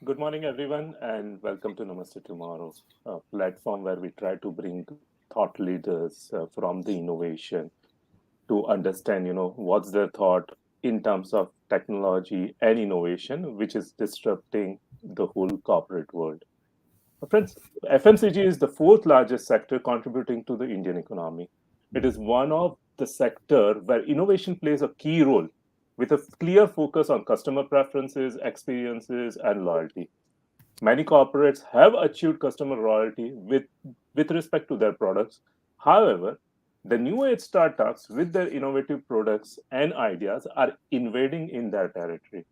Good morning, everyone, and welcome to Namaste Tomorrow, a platform where we try to bring thought leaders from the innovation to understand, what's their thought in terms of technology and innovation, which is disrupting the whole corporate world. Friends, FMCG is the fourth largest sector contributing to the Indian economy. It is one of the sector where innovation plays a key role with a clear focus on customer preferences, experiences, and loyalty. Many corporates have achieved customer loyalty with respect to their products. However, the new age startups with their innovative products and ideas are invading in their territory,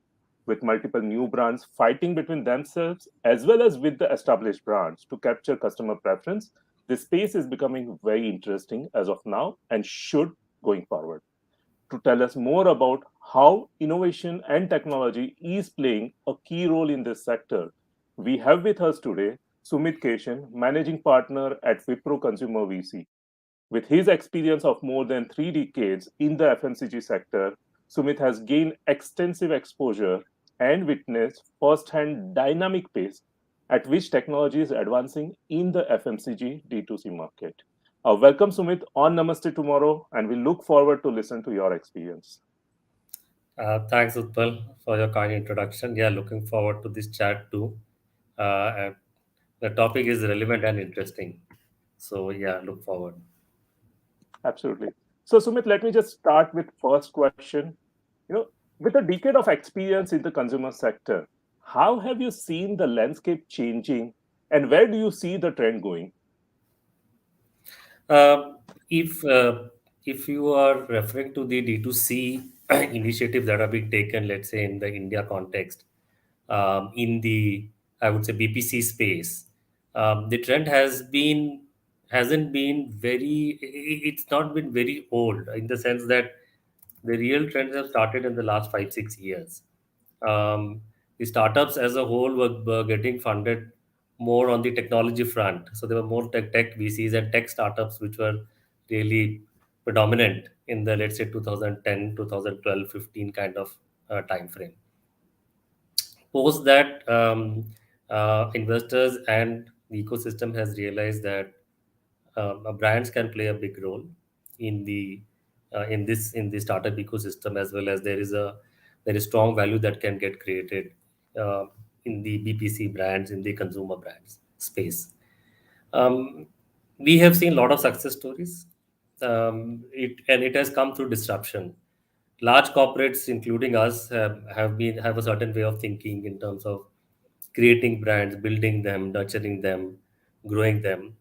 with multiple new brands fighting between themselves as well as with the established brands to capture customer preference. This space is becoming very interesting as of now and should going forward. To tell us more about how innovation and technology is playing a key role in this sector, we have with us today Sumit Keshan, Managing Partner at Wipro Consumer VC. With his experience of more than 3 decades in the FMCG sector, Sumit has gained extensive exposure and witnessed firsthand dynamic pace at which technology is advancing in the FMCG D2C market. Welcome, Sumit, on Namaste Tomorrow, and we look forward to listen to your experience. Thanks, Utpal, for your kind introduction. Yeah, looking forward to this chat too. And the topic is relevant and interesting. So, yeah, look forward. Absolutely. So, Sumit, let me just start with first question. You know, with a decade of experience in the consumer sector, how have you seen the landscape changing, and where do you see the trend going? Uh, if uh, if you are referring to the D2C initiatives that are being taken, let's say in the India context, in the I would say BPC space, the trend hasn't been it's not been very old in the sense that the real trends have started in the last 5 6 years. Um, the startups as a whole were getting funded more on the technology front. So there were more tech VCs and tech startups which were really predominant in the, let's say, 2010, 2012, 15 kind of time frame. Post that, investors and the ecosystem has realized that brands can play a big role in the startup ecosystem, as well as there is strong value that can get created uh, in the BPC brands, in the consumer brands space. um, we have seen a lot of success stories. It has come through disruption. Large corporates, including us, have a certain way of thinking in terms of creating brands, building them, nurturing them, growing them.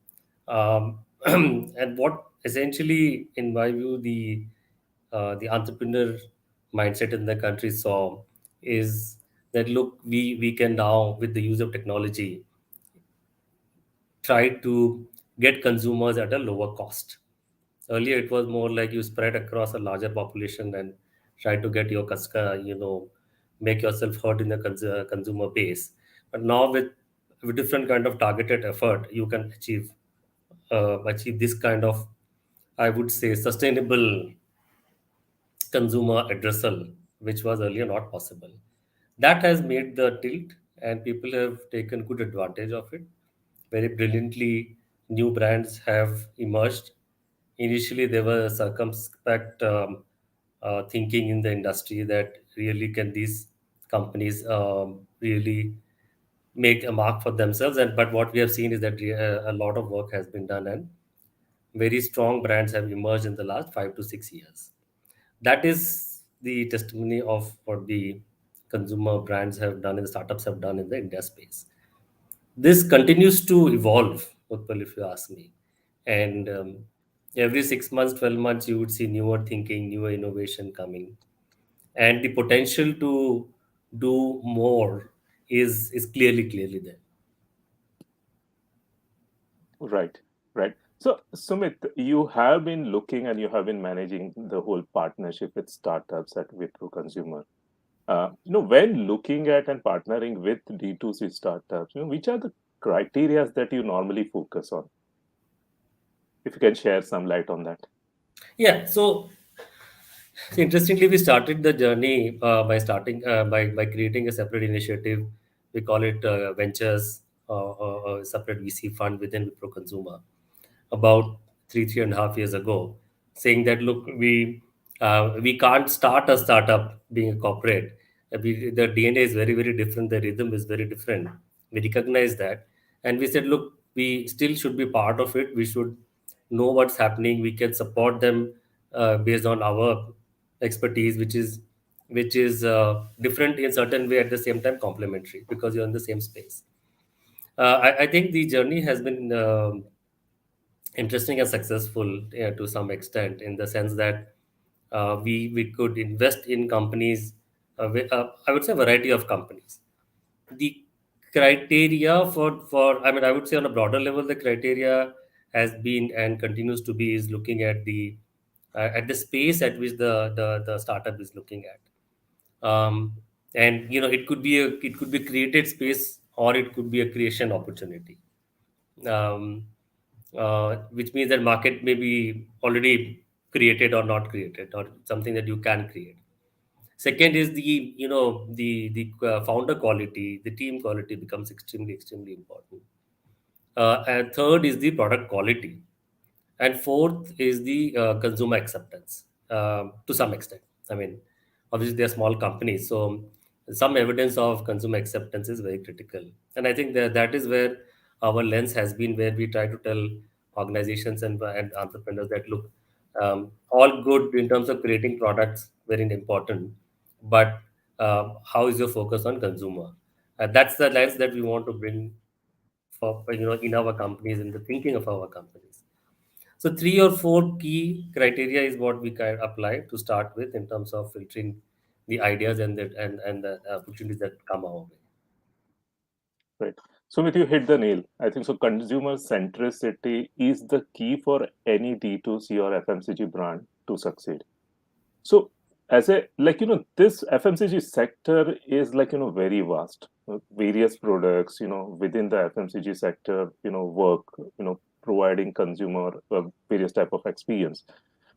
And what essentially, in my view, the entrepreneur mindset in the country saw is that, look, we can now, with the use of technology, try to get consumers at a lower cost. Earlier, it was more like you spread across a larger population and try to get your make yourself heard in the consumer base. But now, with different kind of targeted effort, you can achieve this kind of, I would say, sustainable consumer addressal, which was earlier not possible. That has made the tilt, and people have taken good advantage of it. Very brilliantly, new brands have emerged. Initially, there were circumspect thinking in the industry that really can these companies really make a mark for themselves. And but what we have seen is that a lot of work has been done, and very strong brands have emerged in the last 5 to 6 years. That is the testimony of what the consumer brands have done and the startups have done in the India space. This continues to evolve, Utpal, if you ask me. And every 6 months, 12 months, you would see newer thinking, newer innovation coming. And the potential to do more is clearly there. Right, right. So, Sumit, you have been looking and you have been managing the whole partnership with startups at Wipro Consumer. When looking at and partnering with D2C startups, which are the criteria that you normally focus on? If you can share some light on that. Yeah, so interestingly, we started the journey by creating a separate initiative we call it ventures, or a separate VC fund within Wipro Consumer, about 3.5 years ago, saying that look, we can't start a startup being a corporate. The DNA is very very different. The rhythm is very different. We recognize that, and we said, look, we still should be part of it. We should know what's happening. We can support them based on our expertise, which is different in certain way, at the same time complementary, because you're in the same space. I think the journey has been interesting and successful, to some extent, in the sense that we could invest in companies, I would say a variety of companies. The criteria for I mean, I would say on a broader level, the criteria has been and continues to be is looking at the space at which the startup is looking at. And it could be created space, or it could be a creation opportunity, um, which means that market may be already created or not created, or something that you can create. Second is the founder quality, the team quality becomes extremely important. And third is the product quality, and fourth is the consumer acceptance, to some extent. I mean, obviously they're small companies, so some evidence of consumer acceptance is very critical. And I think that is where our lens has been, where we try to tell organizations and entrepreneurs that look, all good in terms of creating products, very important, but how is your focus on consumer? That's the lens that we want to bring for in our companies, in the thinking of our companies. So three or four key criteria is what we can apply to start with, in terms of filtering the ideas and the opportunities that come our way. Right. Sumit, you hit the nail. I think so. Consumer centricity is the key for any D2C or FMCG brand to succeed. So, as a this FMCG sector is very vast. Various products, within the FMCG sector, work, providing consumer various type of experience.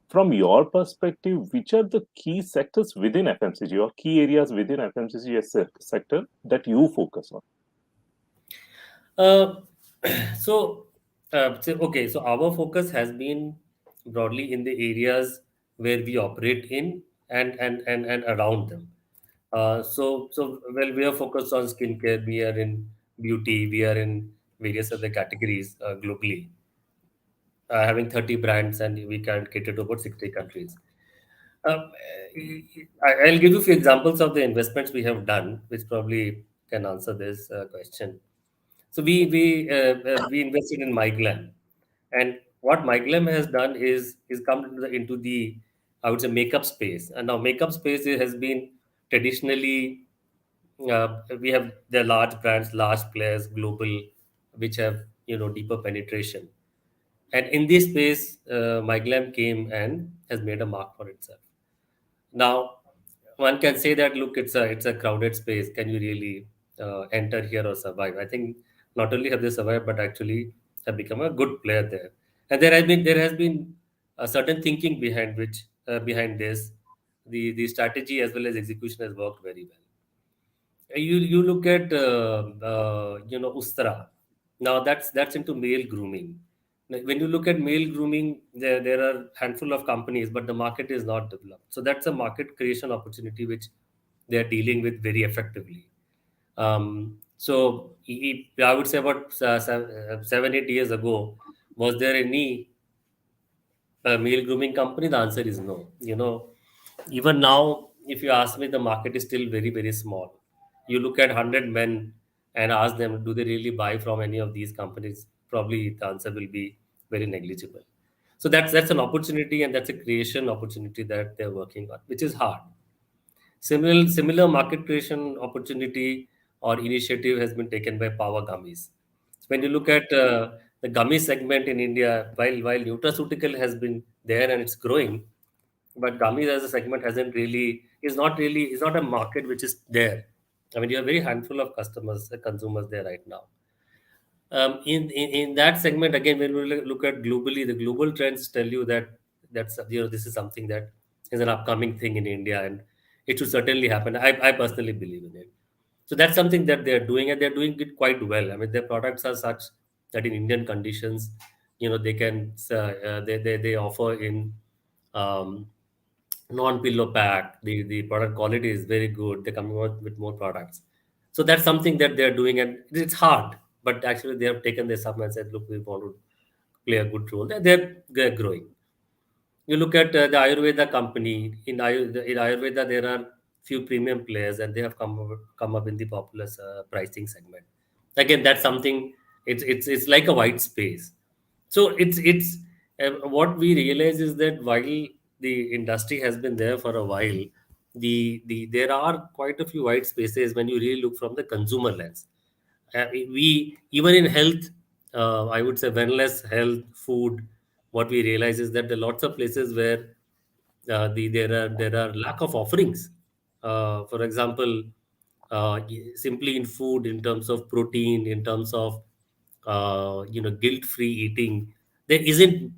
From your perspective, which are the key sectors within FMCG or key areas within FMCG sector that you focus on? Uh, so our focus has been broadly in the areas where we operate in, and around them. Well, we are focused on skincare, we are in beauty, we are in various other categories globally, having 30 brands, and we can cater to about 60 countries. Um, I'll give you a few examples of the investments we have done, which probably can answer this question. So we invested in MyGlam, and what MyGlam has done is come into the I would say makeup space. And now makeup space has been traditionally, we have the large brands, large players, global, which have deeper penetration. And in this space, MyGlam came and has made a mark for itself. Now, one can say that, look, it's a crowded space. Can you really enter here or survive? I think not only have they survived, but actually have become a good player there. And there has been a certain thinking behind this. The strategy as well as execution has worked very well. You look at Ustra. Now that's into male grooming. Like, when you look at male grooming, there are handful of companies, but the market is not developed. So that's a market creation opportunity which they are dealing with very effectively. I would say about 7 8 years ago, was there any male grooming company? The answer is no. Even now, if you ask me, the market is still very, very small. You look at 100 men and ask them, do they really buy from any of these companies? Probably the answer will be very negligible. So that's an opportunity, and that's a creation opportunity that they're working on, which is hard. Similar market creation opportunity or initiative has been taken by Power Gummies. When you look at the gummy segment in India, while nutraceutical has been there and it's growing, but gummies as a segment hasn't really is not a market which is there. I mean, you have very handful of customers, consumers there right now. In that segment, again, when we look at globally, the global trends tell you that this is something that is an upcoming thing in India, and it should certainly happen. I personally believe in it. So that's something that they're doing, and they're doing it quite well. I mean, their products are such that in Indian conditions, they can they offer in um, non-pillow pack. The product quality is very good. They're coming out with more products. So that's something that they're doing, and it's hard. But actually, they have taken this up and said, "Look, we want to play a good role." They're growing. You look at the Ayurveda company. In Ayurveda, there are few premium players, and they have come up in the popular pricing segment. Again, that's something. It's like a white space. So it's what we realize is that while the industry has been there for a while, there are quite a few white spaces when you really look from the consumer lens. We even in health, I would say wellness, health, food. What we realize is that there are lots of places where there are lack of offerings. For example, simply in food, in terms of protein, in terms of guilt-free eating, there isn't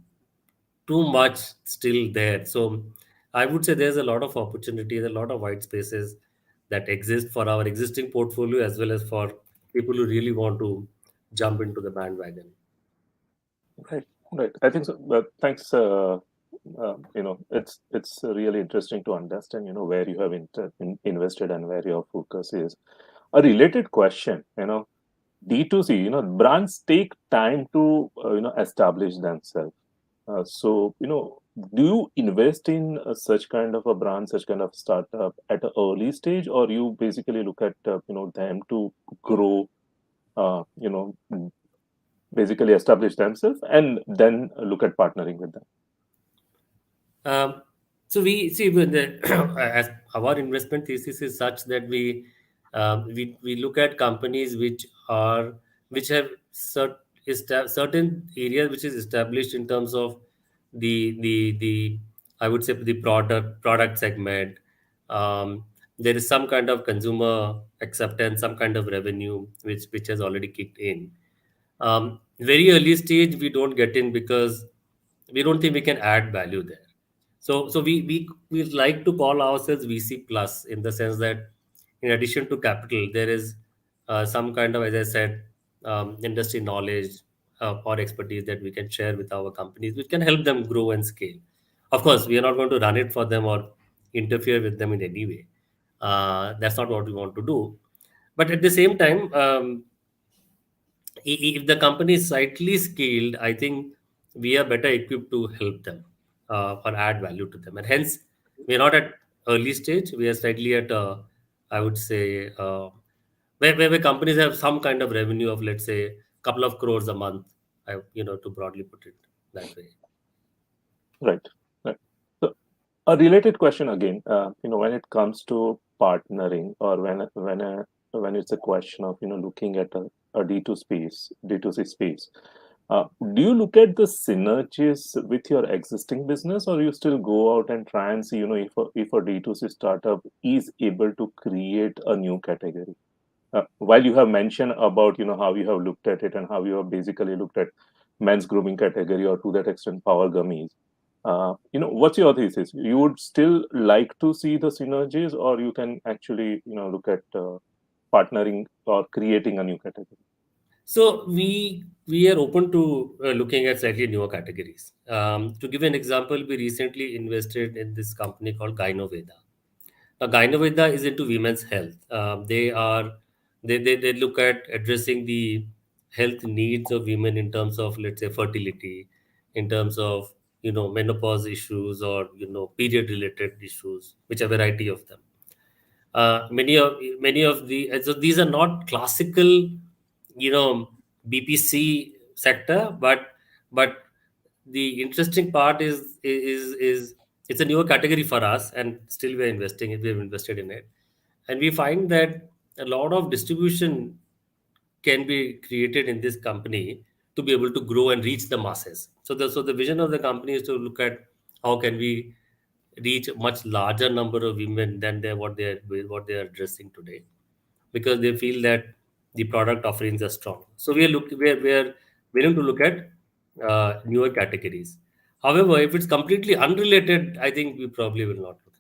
too much still there. So I would say there's a lot of opportunities, a lot of white spaces that exist for our existing portfolio as well as for people who really want to jump into the bandwagon. Right, right. I think so. But thanks. It's really interesting to understand, where you have invested and where your focus is. A related question, D2C, brands take time to, establish themselves. So, do you invest in such kind of a brand, such kind of startup at an early stage, or you basically look at, them to grow, you know, basically establish themselves and then look at partnering with them? Um, so we see when as our investment thesis is such that we look at companies which have certain areas which is established in terms of the I would say the product segment. There is some kind of consumer acceptance, some kind of revenue which has already kicked in. Very early stage we don't get in because we don't think we can add value there. So we like to call ourselves VC plus, in the sense that in addition to capital, there is some kind of, as I said, industry knowledge or expertise that we can share with our companies, which can help them grow and scale. Of course, we are not going to run it for them or interfere with them in any way. That's not what we want to do. But at the same time, if the company is slightly scaled, I think we are better equipped to help them or add value to them. And hence, we are not at early stage. We are slightly at, I would say, where companies have some kind of revenue of, let's say, couple of crores a month. To broadly put it that way. Right. Right. So a related question again, when it comes to partnering or when it's a question of, looking at a D2C space, do you look at the synergies with your existing business, or you still go out and try and see, if a D2C startup is able to create a new category? While you have mentioned about, how you have looked at it and how you have basically looked at men's grooming category or to that extent power gummies, what's your thesis? You would still like to see the synergies, or you can actually, look at partnering or creating a new category? So we are open to looking at slightly newer categories. To give an example, we recently invested in this company called Gynoveda. Now, Gynoveda is into women's health. They look at addressing the health needs of women in terms of, let's say, fertility, in terms of menopause issues, or period related issues, which are variety of them. Many of the so these are not classical, BPC sector, but the interesting part is it's a newer category for us, and still we're investing it. We've invested in it, and we find that a lot of distribution can be created in this company to be able to grow and reach the masses. So the vision of the company is to look at how can we reach a much larger number of women than what they are addressing today, because they feel that the product offerings are strong. So we are willing to look at newer categories. However, if it's completely unrelated, I think we probably will not look.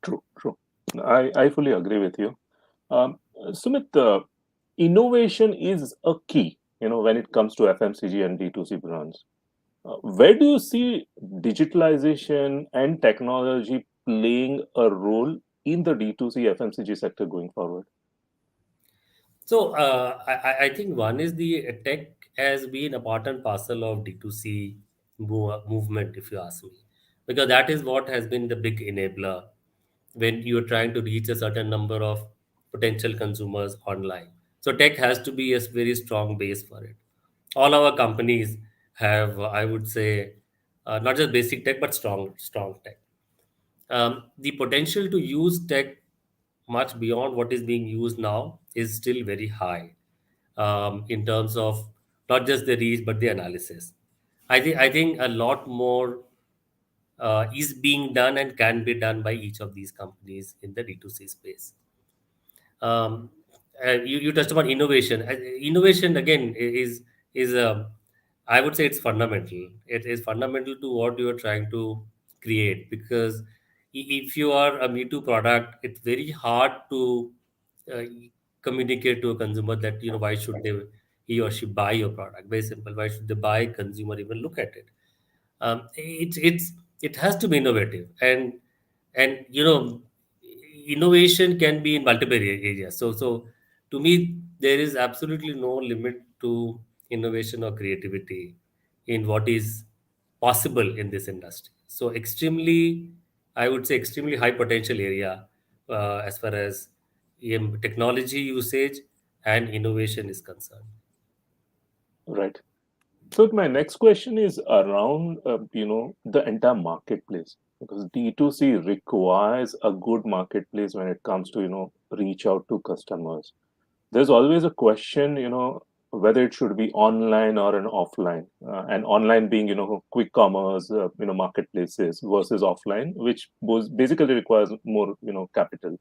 True, true. I fully agree with you. Sumit, innovation is a key, when it comes to FMCG and D2C brands. Where do you see digitalization and technology playing a role in the D2C FMCG sector going forward? So I think one is the tech has been a part and parcel of D2C movement, if you ask me, because that is what has been the big enabler when you're trying to reach a certain number of potential consumers online. So tech has to be a very strong base for it. All our companies have, I would say, not just basic tech but strong tech. The potential to use tech much beyond what is being used now is still very high in terms of not just the reach but the analysis. I think a lot more is being done and can be done by each of these companies in the D2C space. Um, you touched upon innovation. Innovation again is I would say it's fundamental. It is fundamental to what you are trying to create because if you are a Me Too product, it's very hard to uh, communicate to a consumer that why should they he or she buy your product. Very simple. Why should they buy? Consumer even look at it. It has to be innovative and innovation can be in multiple areas. So to me there is absolutely no limit to innovation or creativity in what is possible in this industry. So extremely, I would say, extremely high potential area as far as technology usage and innovation is concerned. Right. So my next question is around, the entire marketplace because D2C requires a good marketplace when it comes to, reach out to customers. There's always a question, whether it should be online or an offline, and online being, quick commerce, marketplaces versus offline, which basically requires more, capital.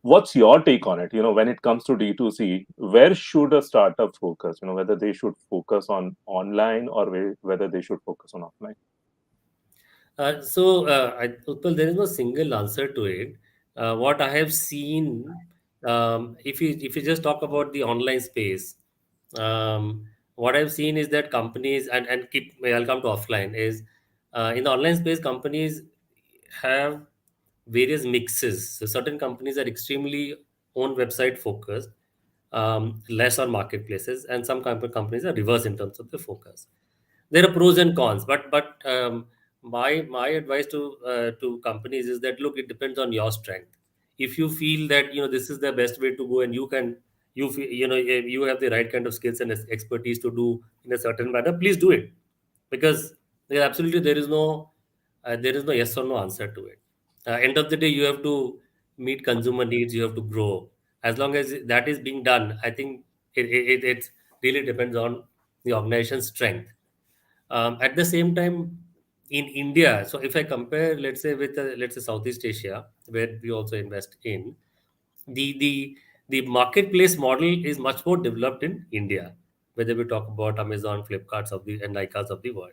What's your take on it? When it comes to D2C, where should a startup focus? Whether they should focus on online or whether they should focus on offline. Utpal, there is no single answer to it. What I have seen, if you just talk about the online space, what I've seen is that companies and keep I'll come to offline is in the online space companies have various mixes. So certain companies are extremely own website focused, less on marketplaces, and some companies are reverse in terms of the focus. There are pros and cons, but my advice to companies is that look, it depends on your strength. If you feel that this is the best way to go and you feel if you have the right kind of skills and expertise to do in a certain manner, please do it because there is no yes or no answer to it. End of the day, you have to meet consumer needs, you have to grow. As long as that is being done, I think it really depends on the organization's strength. At the same time, in India, so if I compare, let's say, with let's say Southeast Asia, where we also invest in, the the the marketplace model is much more developed in India. Whether we talk about Amazon, Flipkarts of the and Nykas of the world,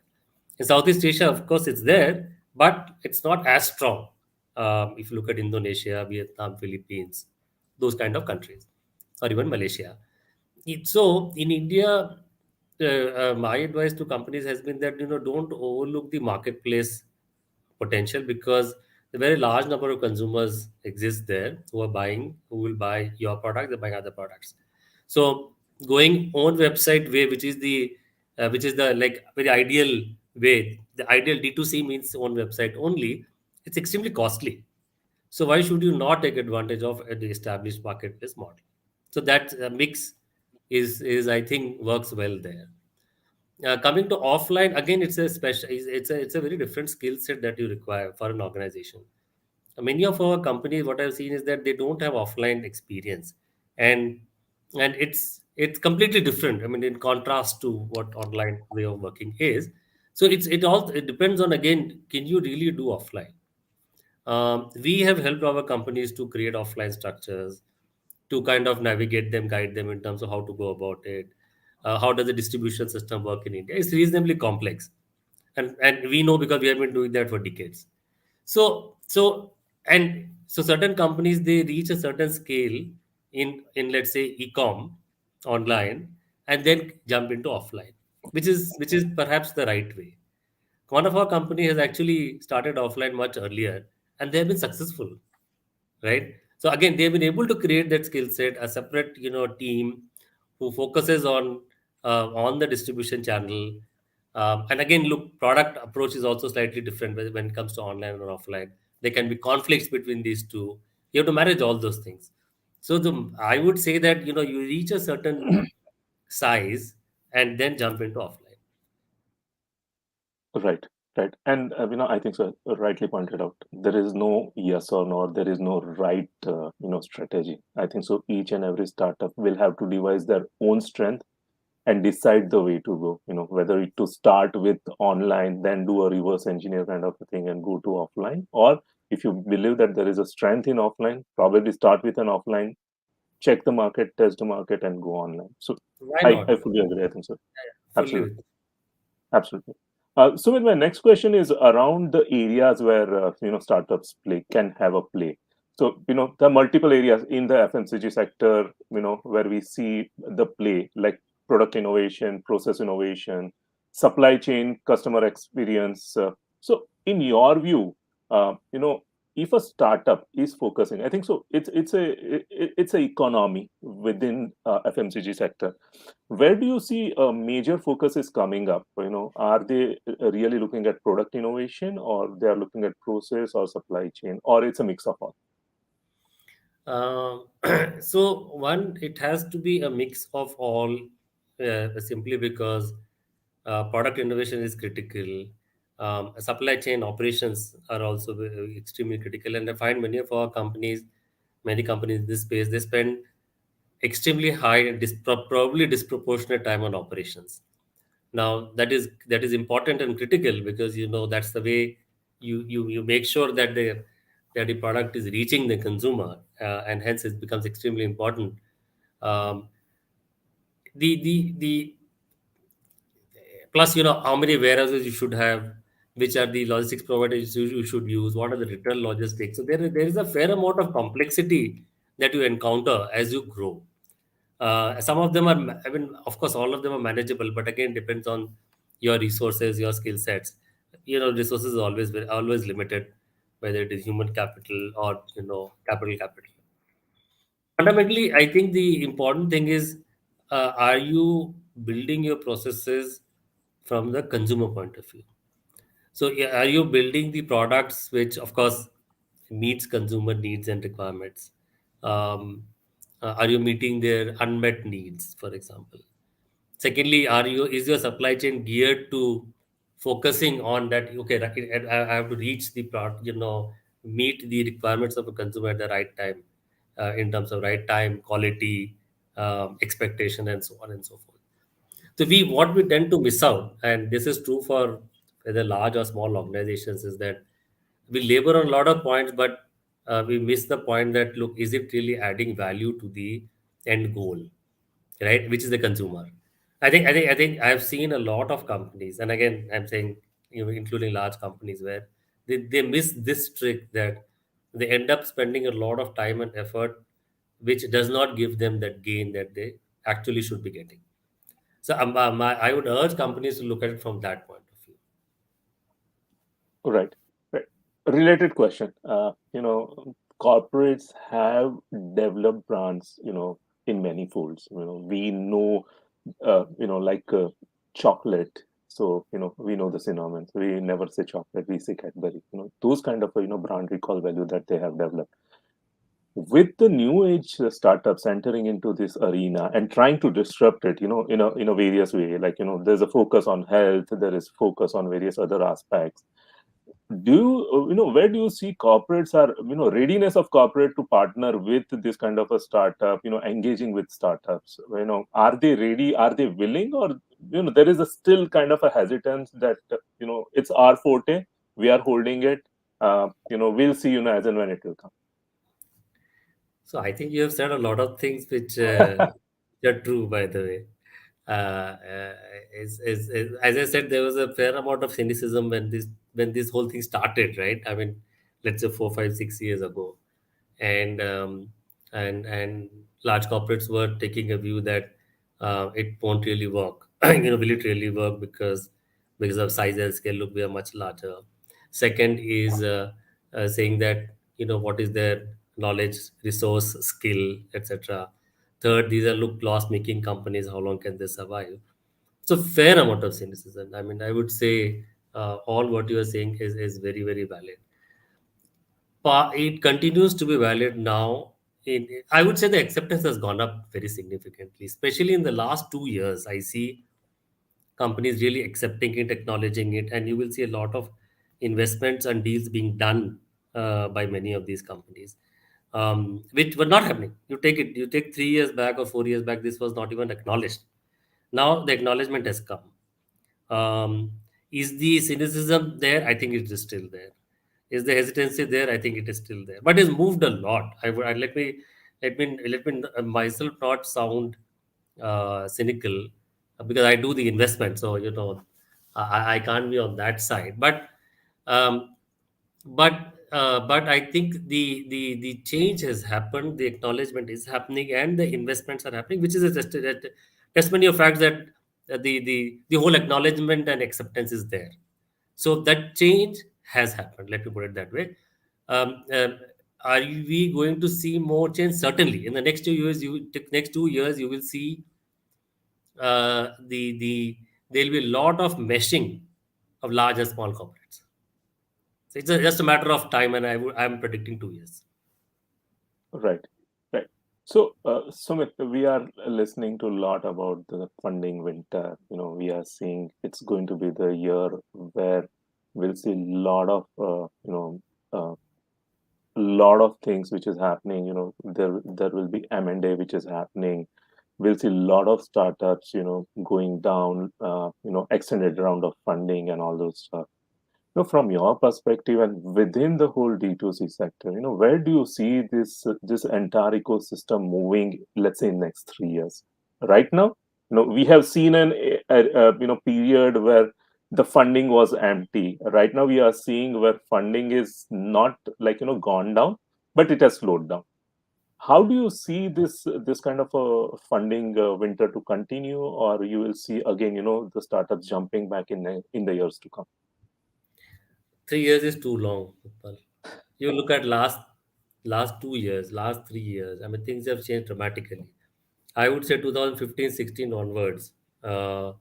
in Southeast Asia, of course, it's there, but it's not as strong. If you look at Indonesia, Vietnam, Philippines, those kind of countries, or even Malaysia. So in India, my advice to companies has been that don't overlook the marketplace potential because a very large number of consumers exist there who will buy your product, they buy other products. So going on website way, which is the like very ideal way. The ideal D2C means on website only. It's extremely costly. So why should you not take advantage of the established marketplace model? So that mix is I think works well there. Coming to offline, again, it's a special, it's a very different skill set that you require for an organization. Many of our companies, what I've seen is that they don't have offline experience, and and it's completely different. I mean, in contrast to what online way of working is. So it depends on again, can you really do offline? We have helped our companies to create offline structures to kind of navigate them, guide them in terms of how to go about it. How does the distribution system work in India? It's reasonably complex, and we know because we have been doing that for decades. So certain companies they reach a certain scale in let's say e-com online, and then jump into offline, which is perhaps the right way. One of our company has actually started offline much earlier, and they have been successful, right? So again, they've been able to create that skill set, a separate team who focuses on the distribution channel. And again, look, product approach is also slightly different when it comes to online or offline. There can be conflicts between these two. You have to manage all those things. So I would say that you reach a certain size and then jump into offline. Right, right. And I think so rightly pointed out. There is no yes or no, there is no right strategy. I think so each and every startup will have to devise their own strength and decide the way to go, whether to start with online, then do a reverse engineer kind of a thing and go to offline, or if you believe that there is a strength in offline, probably start with an offline, check the market, test the market, and go online. So Why I not? fully agree. I think so. Fully Absolutely. with. Absolutely. So, my next question is around the areas where startups can have a play. So, there are multiple areas in the FMCG sector, where we see the play, like product innovation, process innovation, supply chain, customer experience. So, in your view, if a startup is focusing, I think so, it's a economy within FMCG sector. Where do you see a major focus is coming up? Are they really looking at product innovation, or they are looking at process or supply chain, or it's a mix of all? Um, so one, it has to be a mix of all, simply because product innovation is critical. Supply chain operations are also extremely critical, and I find many companies in this space, they spend extremely high and probably disproportionate time on operations. Now that is important and critical, because that's the way you make sure that the product is reaching the consumer, and hence it becomes extremely important. um, the plus, how many warehouses you should have, which are the logistics providers you should use, what are the return logistics. So there is a fair amount of complexity that you encounter as you grow. Some of them are, I mean, of course, all of them are manageable, but again, depends on your resources, your skill sets. Resources are always limited, whether it is human capital or capital. Fundamentally, I think the important thing is, are you building your processes from the consumer point of view? So, yeah, are you building the products which, of course, meets consumer needs and requirements? Um, are you meeting their unmet needs, for example? Secondly, is your supply chain geared to focusing on that? Okay, I have to reach the product, meet the requirements of a consumer at the right time, in terms of right time, quality, expectation, and so on and so forth. So what we tend to miss out, and this is true for whether large or small organizations, is that we labor on a lot of points, but we miss the point that, look, is it really adding value to the end goal, right? Which is the consumer. I think I've seen a lot of companies, and again, I'm saying, including large companies, where they miss this trick, that they end up spending a lot of time and effort, which does not give them that gain that they actually should be getting. So I would urge companies to look at it from that point of view. Right. Right. Related question. Corporates have developed brands, in many folds. We know, like chocolate. So, we know the synonyms. We never say chocolate, we say Cadbury. Those kind of, brand recall value that they have developed. With the new age startups entering into this arena and trying to disrupt it, in a various way, like, there's a focus on health, there is focus on various other aspects. Do you where do you see corporates are, readiness of corporate to partner with this kind of a startup, engaging with startups? Are they ready, are they willing, or there is a still kind of a hesitance that it's our forte, we are holding it, we'll see, as and when it will come. So I think you have said a lot of things which are true, by the way. As I said, there was a fair amount of cynicism when this whole thing started, right? I mean, let's say 4, 5, 6 years ago, and and large corporates were taking a view that it won't really work. Will it really work because of size and scale? Look, we are much larger. Second is saying that what is their knowledge, resource, skill, etc. Third, these are look loss making companies. How long can they survive? So fair amount of cynicism. I mean, I would say all what you are saying is very very valid. It continues to be valid now. I would say the acceptance has gone up very significantly, especially in the last 2 years. I see companies really accepting it, acknowledging it, and you will see a lot of investments and deals being done by many of these companies, which were not happening. You take 3 years back or 4 years back, this was not even acknowledged. Now the acknowledgement has come. Um, is the cynicism there? I think it is still there. Is the hesitancy there? I think it is still there, but it's moved a lot. Let me myself not sound cynical because I do the investment, so I can't be on that side. Um, but I think the change has happened, the acknowledgement is happening, and the investments are happening, which is a testimony of fact that the whole acknowledgement and acceptance is there. So that change has happened. Let me put it that way. Um, um, are we going to see more change? Certainly, in the next 2 years, next 2 years you will see the there'll be a lot of meshing of large and small corporates. So it's just a matter of time, and I'm predicting 2 years. Right, right. So, Sumit, we are listening to a lot about the funding winter. We are seeing it's going to be the year where we'll see a uh, lot of things which is happening. There will be M&A which is happening. We'll see a lot of startups, going down, extended round of funding and all those stuff. From your perspective and within the whole D2C sector, where do you see this entire ecosystem moving, let's say, in next 3 years? Right now, we have seen period where the funding was empty. Right now, we are seeing where funding is not like gone down, but it has slowed down. How do you see this kind of a funding winter to continue, or you will see again, the startups jumping back in the years to come? 3 years is too long, Utpal. You look at last 2 years, last 3 years. I mean, things have changed dramatically. I would say 2015, 16 onwards, a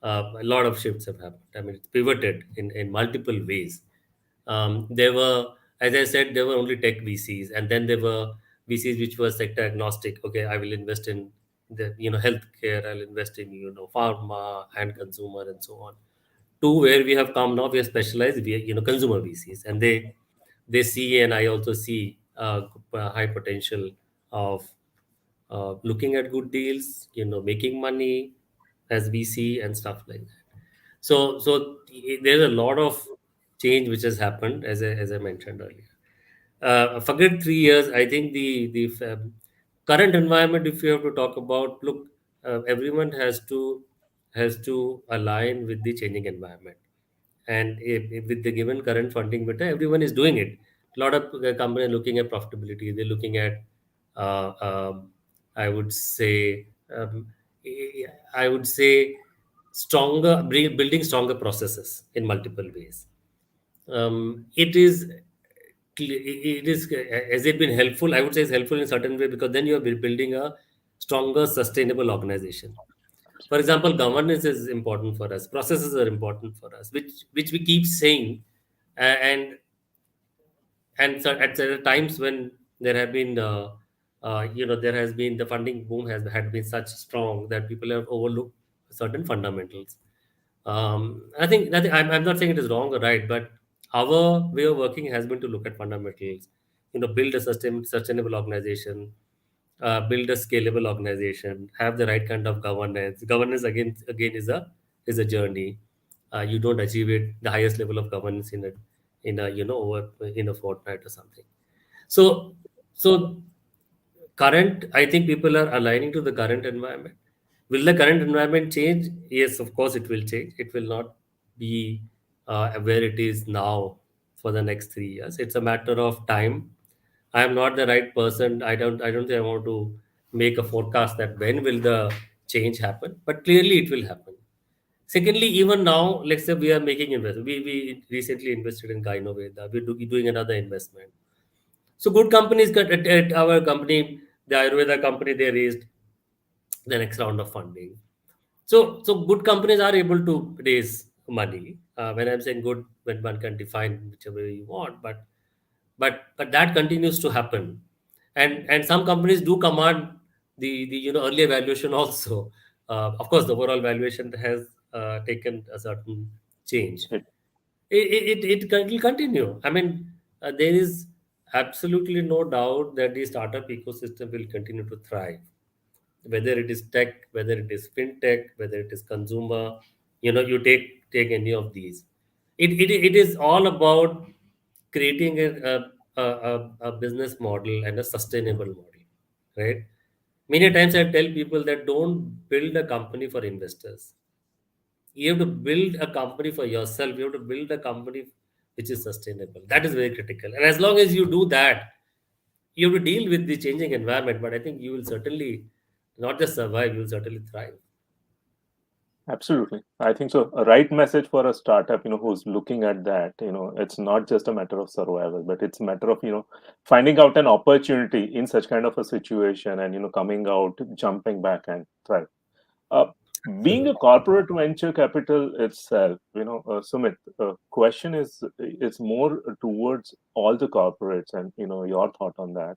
lot of shifts have happened. I mean, it's pivoted in multiple ways. There were, as I said, there were only tech VCs, and then there were VCs which were sector agnostic. Okay, I will invest in the healthcare. I'll invest in pharma and consumer and so on. To where we have come now, we are specialized. We are, consumer VCs, and they see, and I also see high potential of looking at good deals, making money as VC and stuff like that. So there's a lot of change which has happened, as I mentioned earlier. Forget 3 years. I think the current environment, if you have to talk about, look, everyone has to align with the changing environment, and if with the given current funding beta, everyone is doing it. A lot of companies looking at profitability. They're looking at, uh, um, I would say, I would say, building stronger processes in multiple ways. It is has it been helpful? I would say it's helpful in certain way, because then you're building a stronger, sustainable organization. For example, governance is important for us. Processes are important for us, which we keep saying, and so at certain times when there have been, there has been, the funding boom has had been such strong that people have overlooked certain fundamentals. I think I'm not saying it is wrong or right, but our way of working has been to look at fundamentals. Build a sustainable organization, build a scalable organization, have the right kind of governance. Governance again is a journey. You don't achieve it the highest level of governance in a over in a fortnight or something. So current, I think people are aligning to the current environment. Will the current environment change? Yes, of course it will change. It will not be where it is now for the next 3 years. It's a matter of time. I am not the right person. I don't think I want to make a forecast that when will the change happen, but clearly it will happen. Secondly, even now, let's say we are making investment. We recently invested in Gynoveda. Doing another investment. So good companies got at our company, the Ayurveda company, they raised the next round of funding. So good companies are able to raise money. When I'm saying good, when one can define whichever way you want, but that continues to happen, and some companies do command the early valuation also. Of course, the overall valuation has taken a certain change. It, It will continue. I mean, there is absolutely no doubt that the startup ecosystem will continue to thrive, whether it is tech, whether it is fintech, whether it is consumer. You take any of these. It is all about creating a business model and a sustainable model, right? Many times I tell people that don't build a company for investors. You have to build a company for yourself. You have to build a company which is sustainable. That is very critical. And as long as you do that, you have to deal with the changing environment. But I think you will certainly not just survive, you will certainly thrive. Absolutely. I think so. A right message for a startup, who's looking at that, it's not just a matter of survival, but it's a matter of, finding out an opportunity in such kind of a situation and, coming out, jumping back and thrive. Uh, Being a Absolutely. corporate venture capital itself, Sumit, question is more towards all the corporates and, your thought on that.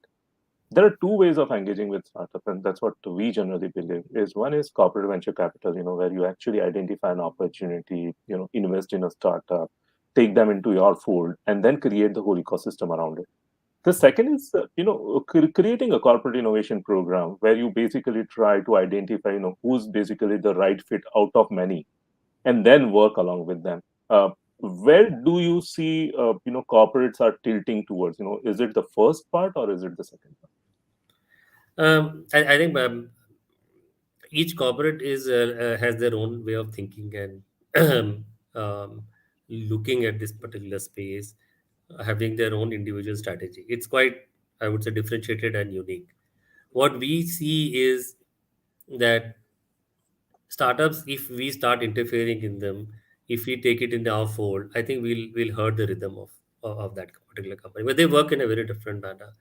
There are two ways of engaging with startup, and that's what we generally believe is one is corporate venture capital, where you actually identify an opportunity, invest in a startup, take them into your fold, and then create the whole ecosystem around it. The second is, creating a corporate innovation program where you basically try to identify, who's basically the right fit out of many, and then work along with them. Where do you see, corporates are tilting towards? Is it the first part or is it the second part? I think each corporate is has their own way of thinking and looking at this particular space, having their own individual strategy. It's quite, I would say, differentiated and unique. What we see is that startups, if we start interfering in them, if we take it in our fold, I think we'll hurt the rhythm of that particular company. But they work in a very different manner.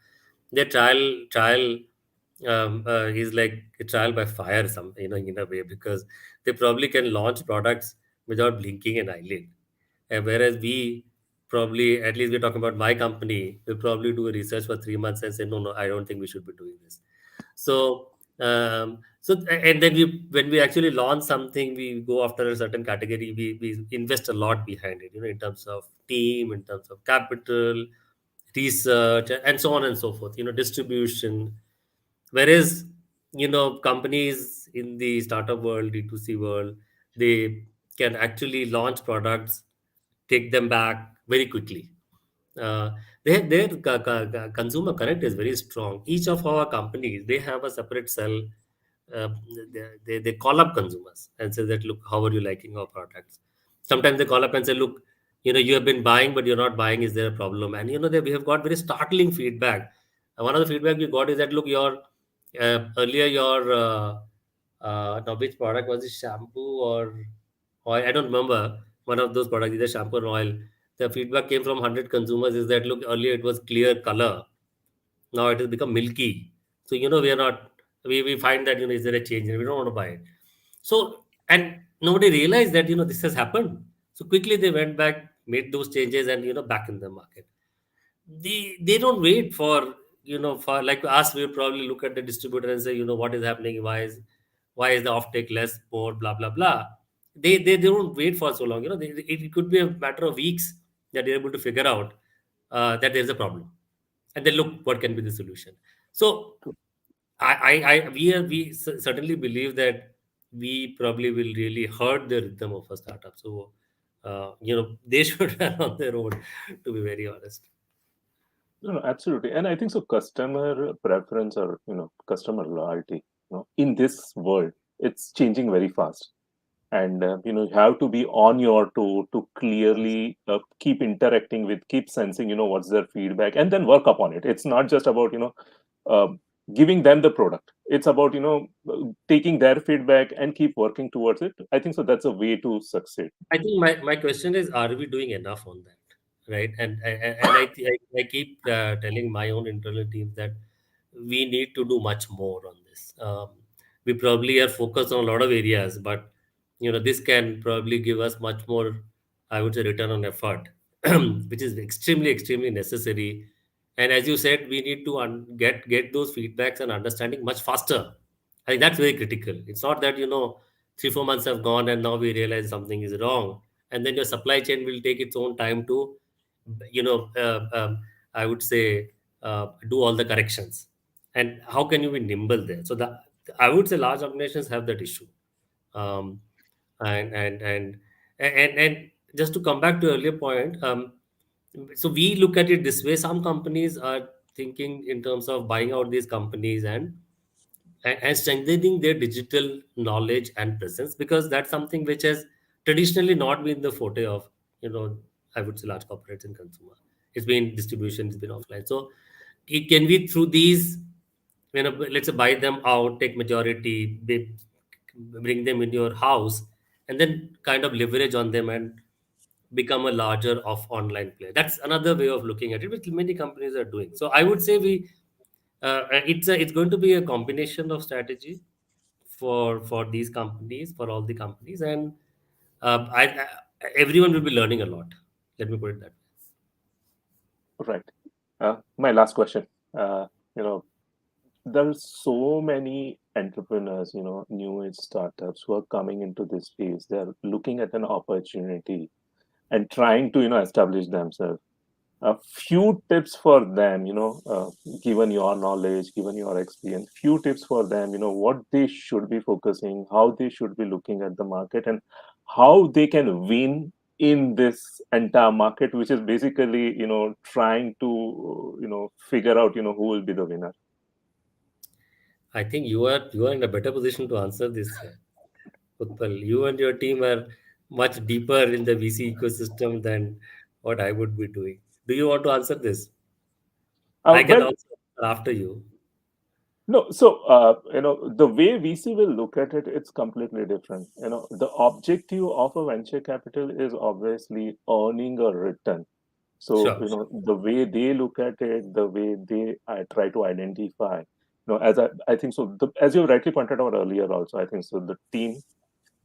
Their trial is like a trial by fire, some in a way, because they probably can launch products without blinking an eyelid. And whereas we probably, at least we're talking about my company, we probably do a research for 3 months and say, no, no, I don't think we should be doing this. So, and then when we actually launch something, we go after a certain category. We invest a lot behind it, in terms of team, in terms of capital, research, and so on and so forth. Distribution. Whereas, companies in the startup world, D2C world, they can actually launch products, take them back very quickly. Their consumer connect is very strong. Each of our companies, they have a separate cell. uh, they call up consumers and say that, look, how are you liking our products? Sometimes they call up and say, look, you have been buying but you're not buying, is there a problem? And we have got very startling feedback. One of the feedback we got is that, look, your earlier your now which product was it, shampoo or oil, I don't remember, one of those products, either shampoo or oil. The feedback came from 100 consumers is that, look, earlier it was clear color, now it has become milky. So we are not, we find that, is there a change and we don't want to buy it. So, and nobody realized that this has happened. So quickly they went back, made those changes, and back in the market. They don't wait for, for like us. We probably look at the distributor and say, what is happening, why is the offtake less, more, blah blah blah. They don't wait for so long. It could be a matter of weeks that they're able to figure out that there's a problem, and then look what can be the solution. So we certainly believe that we probably will really hurt the rhythm of a startup. So they should run on their own, to be very honest. No, no, absolutely. And I think so customer preference or, customer loyalty, in this world, it's changing very fast. and you have to be on your toe to clearly keep interacting with, keep sensing, what's their feedback, and then work upon it. It's not just about uh, giving them the product. It's about taking their feedback and keep working towards it. I think so that's a way to succeed. I think my question is, are we doing enough on that, right? And I keep telling my own internal teams that we need to do much more on this. We probably are focused on a lot of areas, but this can probably give us much more, I would say, return on effort, which is extremely necessary. And as you said, we need to get those feedbacks and understanding much faster. I think that's very critical. It's not that 3 4 months have gone and now we realize something is wrong, and then your supply chain will take its own time to you know uh, um, I would say do all the corrections. And how can you be nimble there? So the I would say large organizations have that issue. um, and and and and just to come back to earlier point, so we look at it this way: some companies are thinking in terms of buying out these companies and strengthening their digital knowledge and presence, because that's something which has traditionally not been the forte of, you know I would say, large corporates and consumer. It's been distribution, it's been offline. So it can be through these, let's say, buy them out, take majority, they bring them in your house, and then kind of leverage on them and become a larger of online player. That's another way of looking at it, which many companies are doing. So I would say it's going to be a combination of strategy for these companies, for all the companies, and everyone will be learning a lot. Let me put it that way. Right. My last question. You know, there's so many entrepreneurs, new age startups who are coming into this space. They're looking at an opportunity and trying to, establish themselves. A few tips for them, given your knowledge, given your experience, few tips for them, what they should be focusing, how they should be looking at the market, and how they can win in this entire market, which is basically, trying to, figure out, who will be the winner. I think you are in a better position to answer this, Utpal. You and your team are much deeper in the VC ecosystem than what I would be doing. Do you want to answer this? I can Well, also answer after you. no, so the way VC will look at it, it's completely different. The objective of a venture capital is obviously earning a return. So, Sure. the way they look at it, the way they try to identify, as I think so, as you rightly pointed out earlier, also, I think so, the team,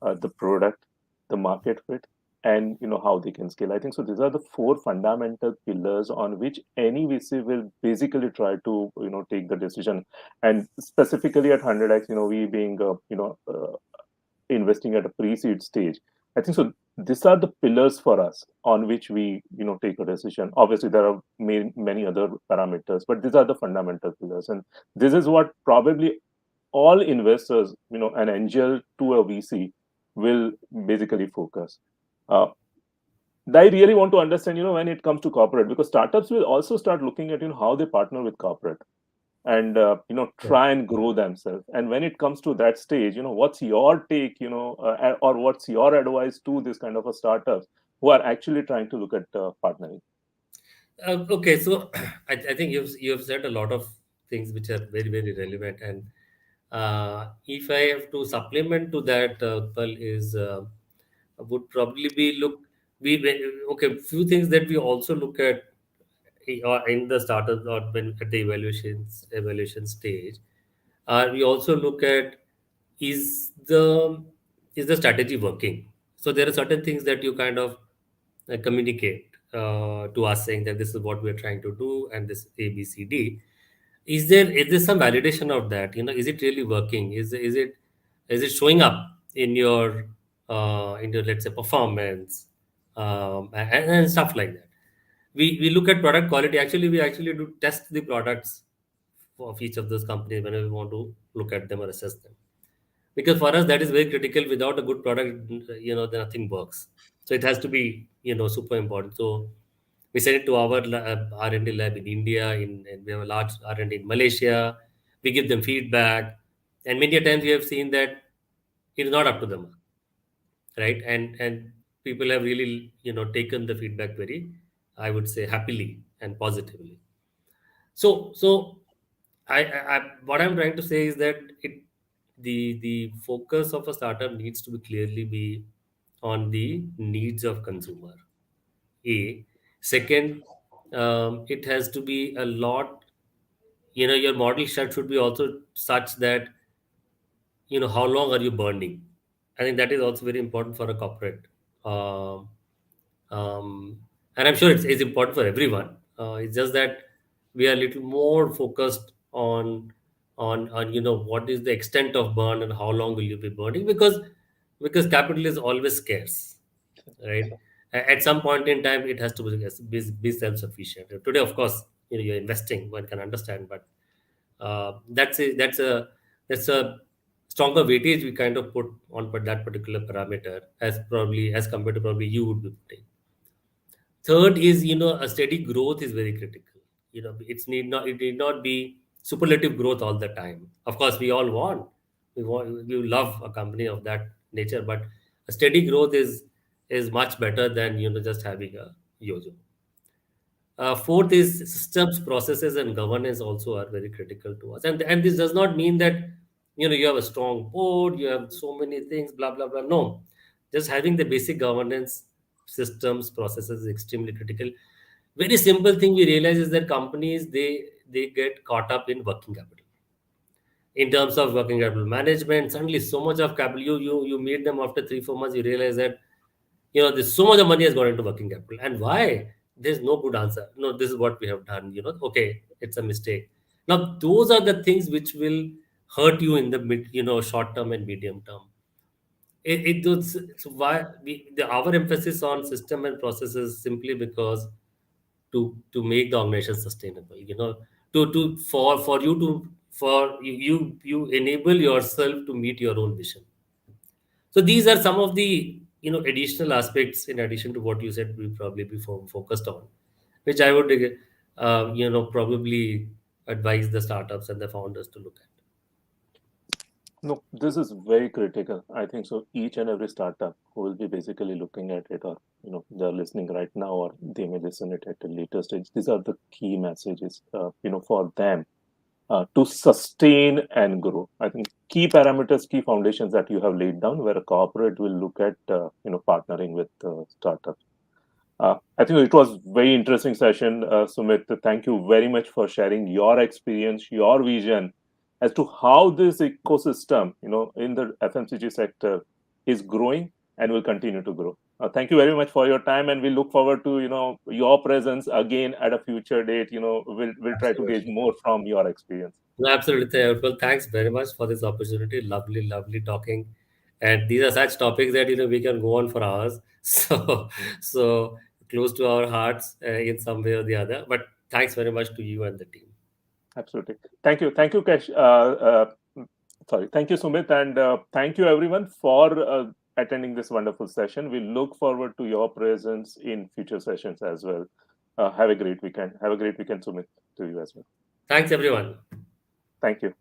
the product, the market fit, and how they can scale. I think so. These are the four fundamental pillars on which any VC will basically try to take the decision. And specifically at 100x, we being investing at a pre-seed stage. I think so. These are the pillars for us on which we take a decision. Obviously, there are many other parameters, but these are the fundamental pillars, and this is what probably all investors, an angel to a VC, will basically focus. Uh, I really want to understand, when it comes to corporate, because startups will also start looking at how they partner with corporate and try and grow themselves. And when it comes to that stage, what's your take, or what's your advice to this kind of a startups who are actually trying to look at partnering? Okay, so I think you've said a lot of things which are very relevant, and if I have to supplement to that, Utpal, is would probably be look okay, few things that we also look at or in the startup or when at the evaluation stage. We also look at, is the strategy working? So there are certain things that you kind of communicate to us, saying that this is what we're trying to do and this ABCD. Is there some validation of that? Is it really working? Is it showing up in your, let's say, performance, and stuff like that. We look at product quality. Actually, we actually do test the products of each of those companies whenever we want to look at them or assess them, because for us that is very critical. Without a good product, then nothing works. So it has to be, super important. So we send it to our R&D lab in India, and we have a large R&D in Malaysia. We give them feedback, and many a times we have seen that it is not up to them. right? And people have really, taken the feedback very, I would say, happily and positively. So what I'm trying to say is that the focus of a startup needs to be clearly be on the needs of consumer. A second, it has to be a lot. Your model should be also such that how long are you burning. I think that is also very important for a corporate. Um, um, and I'm sure it's important for everyone. It's just that we are a little more focused on what is the extent of burn and how long will you be burning, because capital is always scarce, right? At some point in time, it has to be self-sufficient. Today, of course, you're investing, one can understand, but that's a stronger weightage we kind of put on that particular parameter, as compared to probably you would be putting. Third is, a steady growth is very critical. It need not be superlative growth all the time. Of course, we love a company of that nature, but a steady growth is much better than just having a yo-yo. Fourth is systems, processes, and governance also are very critical to us. And this does not mean that you have a strong board, you have so many things, blah blah blah. No, just having the basic governance, systems, processes is extremely critical. Very simple thing we realize is that companies, they get caught up in working capital. In terms of working capital management, suddenly so much of capital, you meet them after 3 4 months, you realize that there's so much of money has gone into working capital. And why? There's no good answer. No, this is what we have done. Okay, it's a mistake. Now, those are the things which will hurt you in the short term and medium term. So why our emphasis on system and processes simply because to make the organization sustainable. For you to for you enable yourself to meet your own vision. So these are some of the additional aspects in addition to what you said we probably be focused on, which I would probably advise the startups and the founders to look at. No, this is very critical. I think so. Each and every startup who will be basically looking at it, or they're listening right now, or they may listen it at a later stage. These are the key messages, for them to sustain and grow. I think key parameters, key foundations that you have laid down, where a corporate will look at, partnering with startups. I think it was very interesting session, Sumit. Thank you very much for sharing your experience, your vision as to how this ecosystem, in the FMCG sector is growing and will continue to grow. Thank you very much for your time, and we look forward to your presence again at a future date. We'll try to gauge Absolutely. more from your experience. No, absolutely. Well, thanks very much for this opportunity. Lovely, lovely talking. And these are such topics that we can go on for hours. So close to our hearts in some way or the other. But thanks very much to you and the team. Absolutely. Thank you, Kesh. Sorry. Thank you, Sumit, and thank you everyone for attending this wonderful session. We look forward to your presence in future sessions as well. Have a great weekend. Have a great weekend, Sumit, to you as well. Thanks, everyone. Thank you.